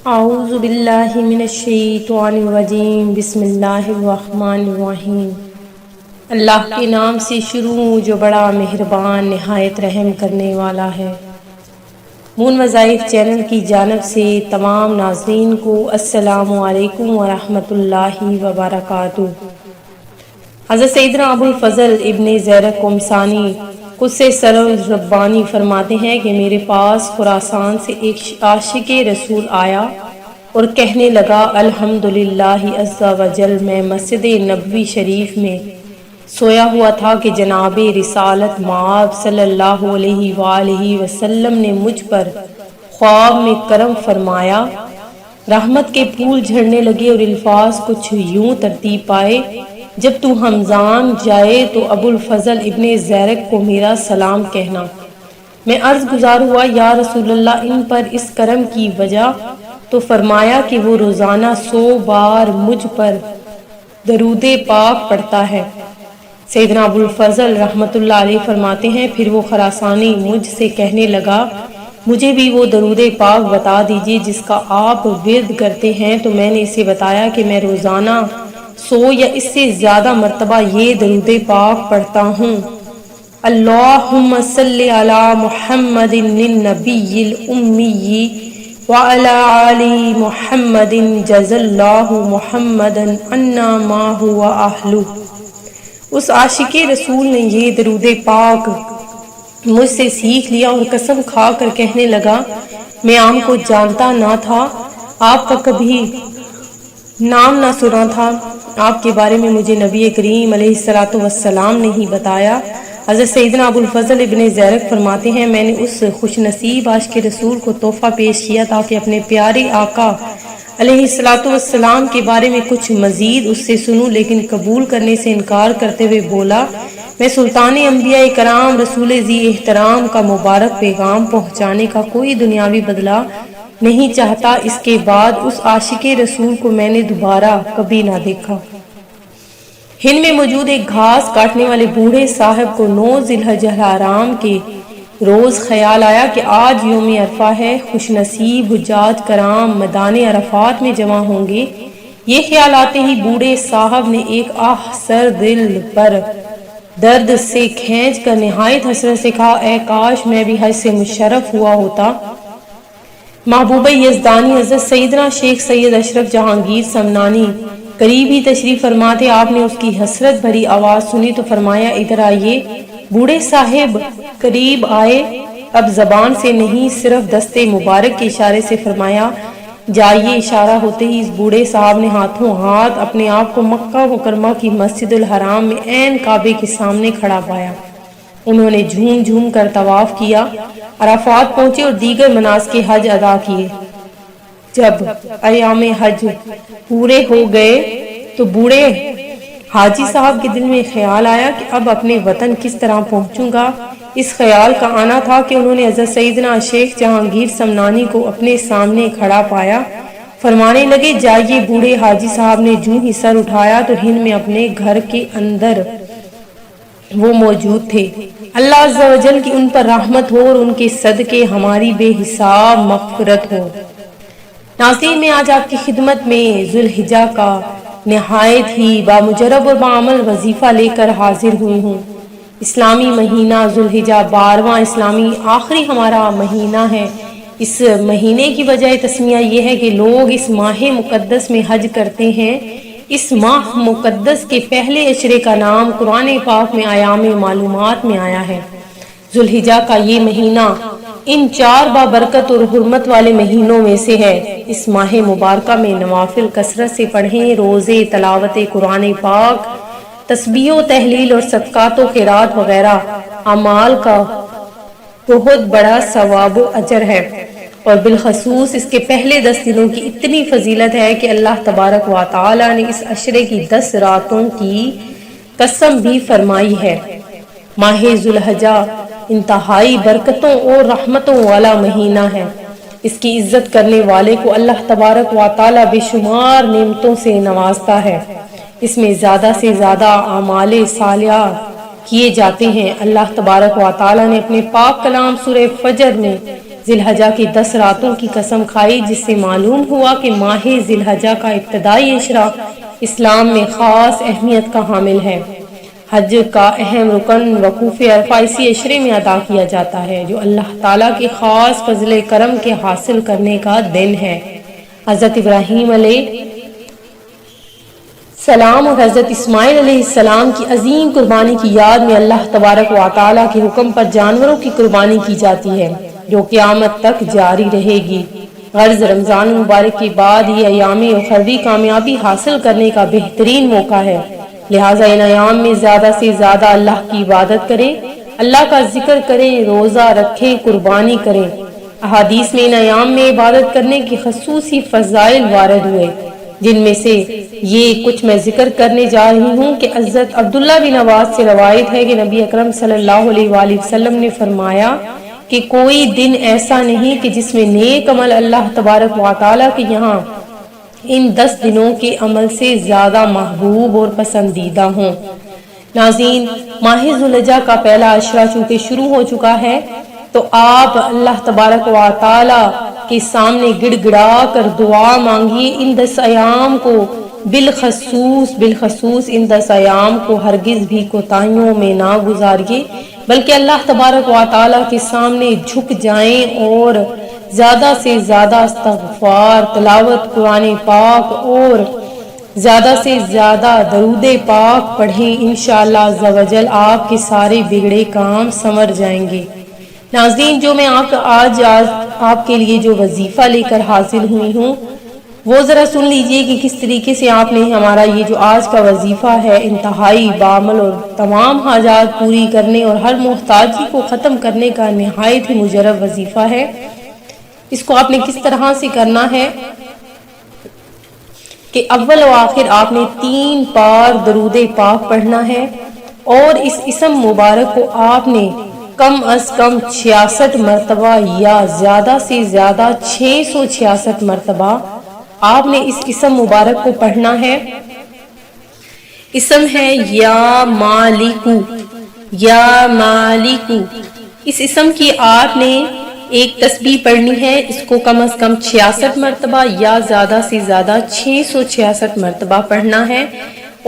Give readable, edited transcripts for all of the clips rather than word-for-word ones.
اعوذ باللہ من الشیطان الرجیم بسم اللہ الرحمن الرحیم۔ اللہ کے نام سے شروع جو بڑا مہربان نہایت رحم کرنے والا ہے۔ مون وظائف چینل کی جانب سے تمام ناظرین کو السلام علیکم ورحمۃ اللہ وبرکاتہ۔ حضرت سیدنا ابو الفضل ابن زیرک قمصانی قدس سرور ربانی فرماتے ہیں کہ میرے پاس خراسان سے ایک عاشق رسول آیا اور کہنے لگا الحمدللہ عز وجل، میں مسجد نبوی شریف میں سویا ہوا تھا کہ جناب رسالت مآب صلی اللہ علیہ وآلہ وسلم نے مجھ پر خواب میں کرم فرمایا، رحمت کے پھول جھڑنے لگے اور الفاظ کچھ یوں ترتیب پائے، جب تو ہمزان جائے تو ابو الفضل ابن زیرک کو میرا سلام کہنا۔ میں عرض گزار ہوا یا رسول اللہ، ان پر اس کرم کی وجہ؟ تو فرمایا کہ وہ روزانہ 100 بار مجھ پر درود پاک پڑھتا ہے۔ سیدنا ابو الفضل رحمت اللہ علیہ فرماتے ہیں پھر وہ خراسانی مجھ سے کہنے لگا مجھے بھی وہ درود پاک بتا دیجئے جس کا آپ ورد کرتے ہیں۔ تو میں نے اسے بتایا کہ میں روزانہ 100 یا اس سے زیادہ مرتبہ یہ درود پاک پڑھتا ہوں، اللہم صلی علی محمد النبی الامی وعلی آل محمد جزا اللہ محمدا عنا ما هو اہلہ۔ اس عاشق رسول نے یہ درود پاک مجھ سے سیکھ لیا اور قسم کھا کر کہنے لگا میں آپ کو جانتا نہ تھا، آپ کا کبھی نام نہ سنا تھا، آپ کے بارے میں مجھے نبی کریم علیہ السلام نے ہی بتایا۔ حضرت سیدنا ابو الفضل ابن زیرک فرماتے ہیں میں نے اس خوش نصیب عاشق رسول کو تحفہ پیش کیا تاکہ اپنے پیارے آقا علیہ السلام کے بارے میں کچھ مزید اس سے سنوں، لیکن قبول کرنے سے انکار کرتے ہوئے بولا میں سلطان انبیاء کرام رسول ذی احترام کا مبارک پیغام پہنچانے کا کوئی دنیاوی بدلہ نہیں چاہتا۔ اس کے بعد اس عاشق رسول کو میں نے دوبارہ کبھی نہ دیکھا۔ ہند میں موجود ایک گھاس کاٹنے والے بوڑھے صاحب کو 9 ذی الحجہ الحرام کے روز خیال آیا کہ آج یوم عرفہ ہے، خوش نصیب حجاج کرام میدان عرفات میں جمع ہوں گے۔ یہ خیال آتے ہی بوڑھے صاحب نے ایک آہ سر دل پر درد سے کھینچ کر نہایت حسرت سے کہا اے کاش میں بھی حج سے مشرف ہوا ہوتا۔ محبوب یزدانی حضرت سیدنا شیخ سید اشرف جہانگیر سمنانی قریب ہی تشریف فرما تھے۔ آپ نے اس کی حسرت بھری آواز سنی تو فرمایا ادھر آئیے۔ بوڑھے صاحب قریب آئے، اب زبان سے نہیں صرف دستے مبارک کے اشارے سے فرمایا جائیے۔ اشارہ ہوتے ہی اس بوڑھے صاحب نے ہاتھوں ہاتھ اپنے آپ کو مکہ مکرمہ کی مسجد الحرام میں عین کعبے کے سامنے کھڑا پایا۔ انہوں نے جھوم جھوم کر طواف کیا، عرفات پہنچے اور دیگر مناسک حج ادا کیے۔ جب ایام حج پورے ہو گئے تو بوڑھے حاجی صاحب کے دل میں خیال آیا کہ اب اپنے وطن کس طرح پہنچوں گا۔ اس خیال کا آنا تھا کہ انہوں نے حضرت سیدنا شیخ جہانگیر سمنانی کو اپنے سامنے کھڑا پایا، فرمانے لگے جائیے۔ بوڑھے حاجی صاحب نے جو ہی سر اٹھایا تو ہند میں اپنے گھر کے اندر وہ موجود تھے۔ اللہ عز و جل کی ان پر رحمت ہو اور ان کے صدقے ہماری بے حساب مغفرت ہو۔ ناظرین میں آج آپ کی خدمت میں ذو الحجہ کا نہایت ہی بامجرب اور بعمل وظیفہ لے کر حاضر ہوئی ہوں۔ اسلامی مہینہ ذو الحجہ 12واں اسلامی آخری ہمارا مہینہ ہے۔ اس مہینے کی وجہ تسمیہ یہ ہے کہ لوگ اس ماہ مقدس میں حج کرتے ہیں۔ اس ماہ مقدس کے پہلے عشرے کا نام قرآن پاک میں ایام معلومات میں آیا ہے۔ ذو الحجہ کا یہ مہینہ ان 4 بابرکت اور حرمت والے مہینوں میں سے ہے۔ اس ماہ مبارکہ میں نوافل کثرت سے پڑھیں، روزے، تلاوت قرآن پاک، تسبیح و تحلیل اور صدقات و خیرات وغیرہ اعمال کا بہت بڑا ثواب و اجر ہے، اور بالخصوص اس کے پہلے 10 دنوں کی اتنی فضیلت ہے کہ اللہ تبارک و تعالی نے اس عشرے کی 10 راتوں کی قسم بھی فرمائی ہے۔ ماہ ذو الحجہ انتہائی برکتوں اور رحمتوں والا مہینہ ہے۔ اس کی عزت کرنے والے کو اللہ تبارک و تعالی بے شمار نعمتوں سے نوازتا ہے۔ اس میں زیادہ سے زیادہ اعمال صالحہ کیے جاتے ہیں۔ اللہ تبارک و تعالی نے اپنے پاک کلام سورہ فجر میں ذی الحجہ کی 10 راتوں کی قسم کھائی، جس سے معلوم ہوا کہ ماہ ذی الحجہ کا ابتدائی عشرہ اسلام میں خاص اہمیت کا حامل ہے۔ حج کا اہم رکن وقوف عرفہ اسی عشرے میں ادا کیا جاتا ہے، جو اللہ تعالیٰ کے خاص فضل کرم کے حاصل کرنے کا دن ہے۔ حضرت ابراہیم علیہ السلام اور حضرت اسماعیل علیہ السلام کی عظیم قربانی کی یاد میں اللہ تبارک و تعالیٰ کے حکم پر جانوروں کی قربانی کی جاتی ہے، جو قیامت تک جاری رہے گی۔ غرض رمضان مبارک کے بعد یہ ایام اخروی کامیابی حاصل کرنے کا بہترین موقع ہے، لہٰذا ان ایام میں زیادہ سے زیادہ اللہ کی عبادت کریں، اللہ کا ذکر کریں، روزہ رکھیں، قربانی کریں۔ احادیث میں ان ایام میں عبادت کرنے کی خصوصی فضائل وارد ہوئے، جن میں سے یہ کچھ میں ذکر کرنے جا رہی ہوں کہ حضرت عبداللہ بن عباس سے روایت ہے کہ نبی اکرم صلی اللہ علیہ وآلہ وسلم نے فرمایا کہ کوئی دن ایسا نہیں کہ جس میں نیک عمل اللہ تبارک و تعالیٰ کے یہاں ان 10 دنوں کے عمل سے زیادہ محبوب اور پسندیدہ ہوں۔ ناظرین، ماہ ذی الحجہ کا پہلا عشرہ چونکہ شروع ہو چکا ہے، تو آپ اللہ تبارک و تعالیٰ کے سامنے گڑ گڑا کر دعا مانگیے۔ ان 10 ایام کو بالخصوص ان 10 ایام کو ہرگز بھی کوتاہیوں میں نہ گزاریے، بلکہ اللہ تبارک و تعالیٰ کے سامنے جھک جائیں اور زیادہ سے زیادہ استغفار، تلاوت قرآن پاک اور زیادہ سے زیادہ درود پاک پڑھیں۔ انشاءاللہ عز و جل آپ کے سارے بگڑے کام سنور جائیں گے۔ ناظرین، جو میں آج آپ کے لیے جو وظیفہ لے کر حاضر ہوئی ہوں، وہ ذرا سن لیجئے کہ کس طریقے سے آپ نے ہمارا یہ جو آج کا وظیفہ ہے، انتہائی بعمل اور تمام حاجات پوری کرنے اور ہر محتاجی کو ختم کرنے کا نہایت ہی مجرب وظیفہ ہے۔ اس کو آپ نے کس طرح سے کرنا ہے کہ اول و آخر آپ نے 3 بار درود پاک پڑھنا ہے، اور اس اسم مبارک کو آپ نے کم از کم 66 مرتبہ یا زیادہ سے زیادہ 666 مرتبہ آپ نے اس اسم مبارک کو پڑھنا ہے۔ اسم ہے یا مالکو، یا مالکو۔ اس اسم کی آپ نے ایک تسبیح پڑھنی ہے، اس کو کم از کم 66 مرتبہ یا زیادہ سے زیادہ 666 مرتبہ پڑھنا ہے۔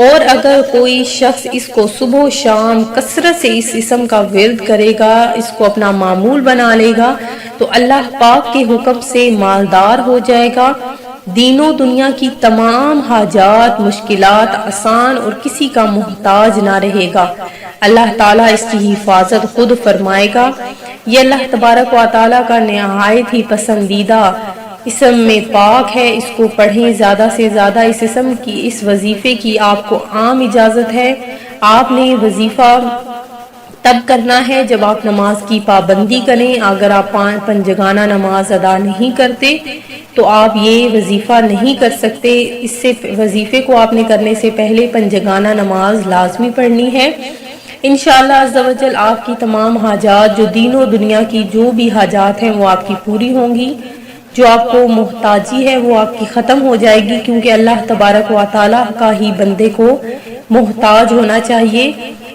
اور اگر کوئی شخص اس کو صبح و شام کثرت سے اس اسم کا ورد کرے گا، اس کو اپنا معمول بنا لے گا، تو اللہ پاک کے حکم سے مالدار ہو جائے گا، دین و دنیا کی تمام حاجات مشکلات آسان اور کسی کا محتاج نہ رہے گا۔ اللہ تعالیٰ اس کی حفاظت خود فرمائے گا۔ یہ اللہ تبارک و تعالیٰ کا نہایت ہی پسندیدہ اسم میں پاک ہے۔ اس کو پڑھیں زیادہ سے زیادہ۔ اس اسم کی، اس وظیفے کی آپ کو عام اجازت ہے۔ آپ نے وظیفہ تب کرنا ہے جب آپ نماز کی پابندی کریں۔ اگر آپ پنجگانہ نماز ادا نہیں کرتے تو آپ یہ وظیفہ نہیں کر سکتے۔ اس سے وظیفے کو آپ نے کرنے سے پہلے پنجگانہ نماز لازمی پڑھنی ہے۔ انشاءاللہ عز و جل آپ کی تمام حاجات، جو دین و دنیا کی جو بھی حاجات ہیں، وہ آپ کی پوری ہوں گی۔ جو آپ کو محتاجی ہے وہ آپ کی ختم ہو جائے گی، کیونکہ اللہ تبارک و تعالیٰ کا ہی بندے کو محتاج ہونا چاہیے۔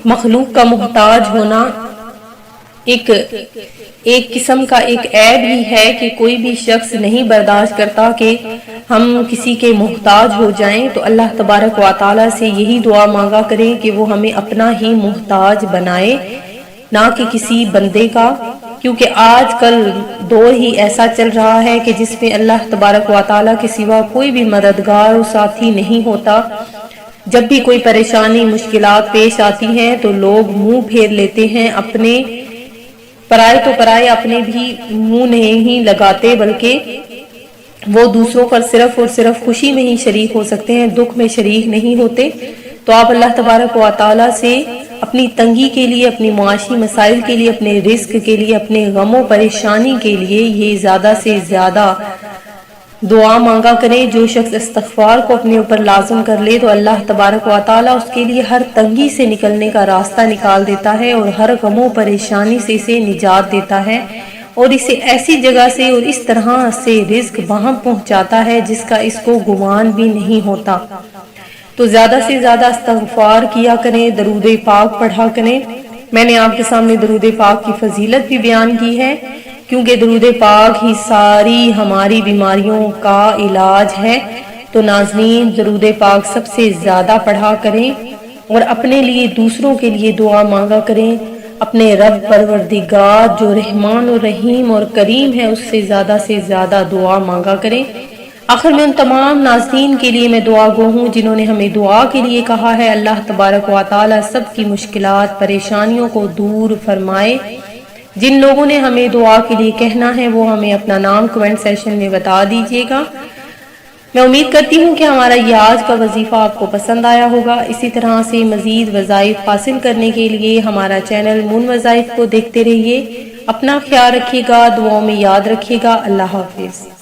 مخلوق کا محتاج ہونا ایک قسم کا ایک عیب ہی ہے کہ کوئی بھی شخص نہیں برداشت کرتا کہ ہم کسی کے محتاج ہو جائیں۔ تو اللہ تبارک و تعالیٰ سے یہی دعا مانگا کریں کہ وہ ہمیں اپنا ہی محتاج بنائے، نہ کہ کسی بندے کا، کیونکہ آج کل دور ہی ایسا چل رہا ہے کہ جس میں اللہ تبارک و تعالیٰ کے سوا کوئی بھی مددگار و ساتھی نہیں ہوتا۔ جب بھی کوئی پریشانی مشکلات پیش آتی ہیں تو لوگ منہ پھیر لیتے ہیں، اپنے پرائے تو پرائے اپنے بھی منہ نہیں لگاتے، بلکہ وہ دوسروں پر صرف اور صرف خوشی میں ہی شریک ہو سکتے ہیں، دکھ میں شریک نہیں ہوتے۔ تو آپ اللہ تبارک و تعالیٰ سے اپنی تنگی کے لیے، اپنی معاشی مسائل کے لیے، اپنے رزق کے لیے، اپنے غم و پریشانی کے لیے یہ زیادہ سے زیادہ دعا مانگا کریں۔ جو شخص استغفار کو اپنے اوپر لازم کر لے تو اللہ تبارک و تعالیٰ اس کے لیے ہر تنگی سے نکلنے کا راستہ نکال دیتا ہے، اور ہر غم و پریشانی سے اسے نجات دیتا ہے، اور اسے ایسی جگہ سے اور اس طرح سے رزق وہاں پہنچاتا ہے جس کا اس کو گمان بھی نہیں ہوتا۔ تو زیادہ سے زیادہ استغفار کیا کریں، درود پاک پڑھا کریں۔ میں نے آپ کے سامنے درود پاک کی فضیلت بھی بیان کی ہے۔ کیونکہ درود پاک ہی ساری ہماری بیماریوں کا علاج ہے۔ تو ناظرین درود پاک سب سے زیادہ پڑھا کریں اور اپنے لیے دوسروں کے لیے دعا مانگا کریں۔ اپنے رب پروردگار جو رحمان و رحیم اور کریم ہے اس سے زیادہ دعا مانگا کریں۔ آخر میں ان تمام ناظرین کے لیے میں دعا گو ہوں جنہوں نے ہمیں دعا کے لیے کہا ہے، اللہ تبارک و تعالی سب کی مشکلات پریشانیوں کو دور فرمائے۔ جن لوگوں نے ہمیں دعا کے لیے کہنا ہے وہ ہمیں اپنا نام کمنٹ سیکشن میں بتا دیجیے گا۔ میں امید کرتی ہوں کہ ہمارا یہ آج کا وظیفہ آپ کو پسند آیا ہوگا۔ اسی طرح سے مزید وظائف حاصل کرنے کے لیے ہمارا چینل مون وظائف کو دیکھتے رہیے۔ اپنا خیال رکھیے گا، دعاؤں میں یاد رکھیے گا۔ اللہ حافظ۔